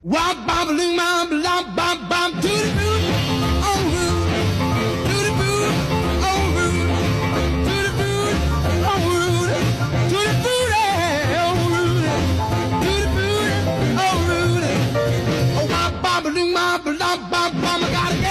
Wop bop loom bop bop bop bop to the boot, oh root, to the boot, oh root, to the boot, oh root, to the boot, oh root, to the boot, oh root. Oh wop bop loom bop bop bop bop, I gotta